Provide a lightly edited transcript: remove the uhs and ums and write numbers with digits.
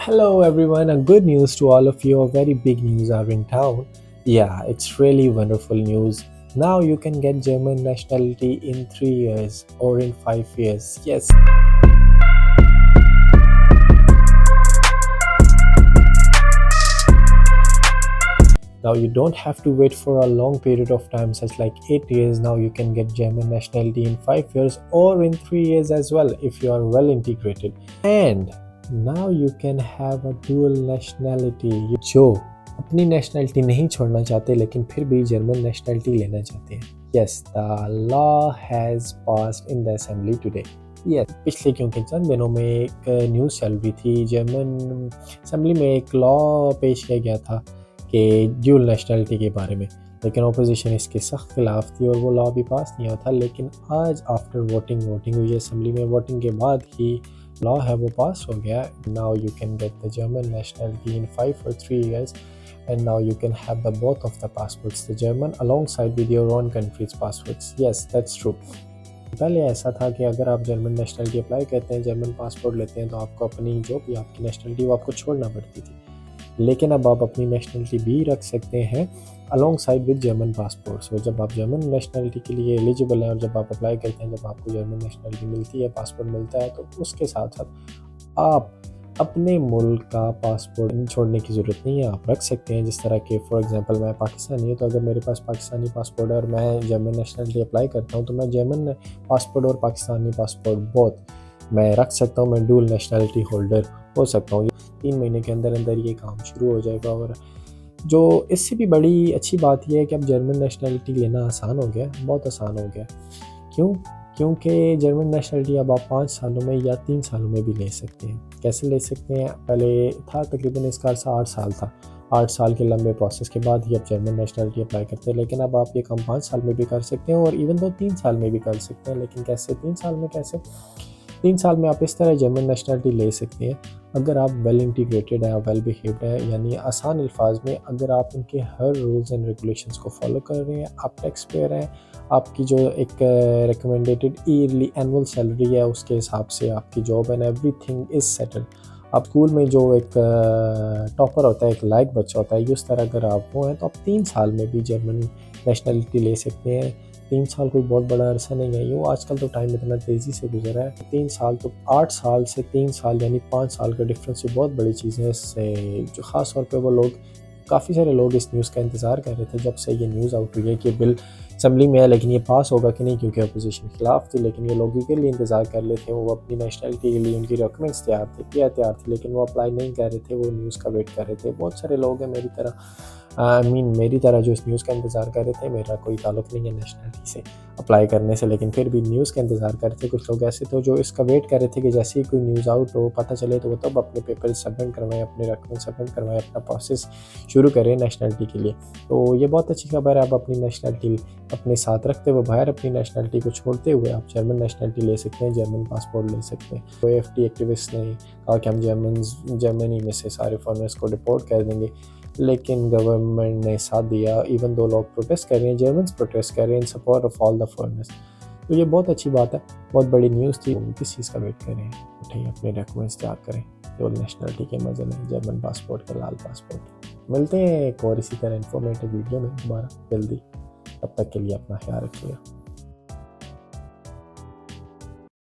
Hello everyone, and good news to all of you. A very big news are in town. Yeah, it's really wonderful news. Now you can get German nationality in 3 years or in 5 years. Yes. Now you don't have to wait for a long period of time such like 8 years. Now you can get German nationality in 5 years or in 3 years as well if you are well integrated. And now you can have a dual nationality. जो अपनी nationality नहीं छोड़ना चाहते लेकिन फिर भी German nationality लेना चाहते हैं. Yes, the law has passed in the assembly today. Yes, पिछले क्योंकि चंद दिनों में एक न्यूज़ चल रही थी. जर्मन असेंबली में एक लॉ पेश किया गया था कि ड्यूल नेशनैलिटी के बारे में, लेकिन अपोजिशन इसके सख्त खिलाफ थी और वो लॉ भी पास नहीं हुआ था. लेकिन आज आफ्टर वोटिंग हुई असेंबली में, वोटिंग के बाद ही लॉ है वो पास हो गया. Now you can get the German nationality in 5 or 3 years and now you can have the both of the passports, the German alongside with your own country's passports. Yes, that's true. पहले ऐसा था कि अगर आप German nationality apply करते हैं, German passport लेते हैं, तो आपको अपनी जो भी आपकी नेशनैलिटी वो आपको छोड़ना पड़ती थी. लेकिन अब आप अपनी नेशनैलिटी भी रख सकते हैं alongside with German passport. So जब आप जर्मन नेशनैलिटी के लिए एलिजिबल हैं और जब आप अप्लाई करते हैं, जब आपको जर्मन नेशनैलिटी मिलती है, पासपोर्ट मिलता है, तो उसके साथ साथ आप अपने मुल्क का पासपोर्ट छोड़ने की ज़रूरत नहीं है, आप रख सकते हैं. जिस तरह के फॉर एग्जांपल मैं पाकिस्तानी हूँ, तो अगर मेरे पास पाकिस्तानी पासपोर्ट है और मैं जर्मन नेशनैलिटी अप्लाई करता हूँ, तो मैं जर्मन पासपोर्ट और पाकिस्तानी पासपोर्ट बोथ मैं रख सकता हूँ. मैं डुअल नेशनैलिटी होल्डर हो सकता हूँ. 3 महीने के अंदर अंदर ये काम शुरू हो जाएगा. और जो इससे भी बड़ी अच्छी बात यह है कि अब जर्मन नेशनैलिटी लेना आसान हो गया, बहुत आसान हो गया. क्यों? क्योंकि जर्मन नेशनैलिटी अब आप 5 सालों में या 3 सालों में भी ले सकते हैं. कैसे ले सकते हैं? पहले था तकरीबन इसका अर्सा 8 साल था. 8 साल के लंबे प्रोसेस के बाद ही अब जर्मन नेशनैलिटी अप्लाई करते हैं. लेकिन अब आप ये काम 5 साल में भी कर सकते हैं और इवन तो 3 साल में भी कर सकते हैं. लेकिन कैसे 3 साल में? कैसे 3 साल में आप इस तरह जर्मन नेशनैलिटी ले सकते हैं अगर आप वेल इंटीग्रेटेड हैं, वेल बिहेव्ड है, यानी आसान अल्फाज में अगर आप उनके हर रूल्स एंड रेगुलेशंस को फॉलो कर रहे हैं, आप टैक्स पेयर हैं, आपकी जो एक रिकमेंडेटेड ईयरली एनुअल सैलरी है उसके हिसाब से आपकी job and everything is settled. आप स्कूल में जो एक टॉपर होता है, एक लायक बच्चा होता है, उस तरह अगर आप वो हैं, तो आप 3 साल में भी जर्मन नेशनैलिटी ले सकते हैं. 3 साल कोई बहुत बड़ा अरसा नहीं है. यूँ आजकल तो टाइम इतना तेज़ी से गुजरा है. 3 साल तो 8 साल से 3 साल यानी 5 साल का डिफरेंस ये बहुत बड़ी चीज़ है. इससे जो ख़ास तौर पे वो लोग, काफ़ी सारे लोग इस न्यूज़ का इंतज़ार कर रहे थे जब से ये न्यूज़ आउट हुई है कि बिल असेंबली में है, लेकिन ये पास होगा कि नहीं, क्योंकि अपोजिशन खिलाफ थी. लेकिन ये लोग के लिए इंतज़ार कर रहे थे. वो अपनी नेशनैलिटी के लिए उनकी डॉक्यूमेंट्स तैयार थे, लेकिन वो अप्लाई नहीं कर रहे थे, वो न्यूज़ का वेट कर रहे थे. बहुत सारे लोग हैं मेरी तरह, मेरी तरह जो इस न्यूज़ का इंतज़ार कर रहे थे. मेरा कोई ताल्लुक़ नहीं है नेशनैलिटी से अप्लाई करने से, लेकिन फिर भी न्यूज़ का इंतज़ार कर रहे थे. कुछ लोग ऐसे थे जो इसका वेट कर रहे थे कि जैसे ही कोई न्यूज़ आउट हो, पता चले, तो वो तब अपने पेपर सबमिट करवाएँ, अपने डॉक्यूमेंट सबमिट करवाएँ, अपना प्रोसेस शुरू करें नेशनैलिटी के लिए. तो ये बहुत अच्छी खबर है. आप अपनी नेशनैलिटी अपने साथ रखते हुए, बाहर अपनी नेशनैलिटी को छोड़ते हुए आप जर्मन नेशनैलिटी ले सकते हैं, जर्मन पासपोर्ट ले सकते हैं. तो AfD एक्टिविस्ट ने कहा कि हम जर्मनी में से सारे फॉरेनर्स को डिपोर्ट कर देंगे, लेकिन गवर्नमेंट ने साथ दिया. इवन दो लोग प्रोटेस्ट कर रहे हैं, जर्मन्स प्रोटेस्ट कर रहे हैं इन support of all the foreigners. तो ये बहुत अच्छी बात है, बहुत बड़ी न्यूज़ थी. किस चीज़ का वेट कर रहे हैं? उठिए, अपने डॉक्यूमेंट्स तैयार करें, डुअल नेशनैलिटी के मज़े में, जर्मन पासपोर्ट के लाल पासपोर्ट. मिलते हैं एक और इसी तरह इन्फॉर्मेटिव वीडियो में दोबारा जल्दी. तब तक के लिए अपना ख्याल रखिएगा.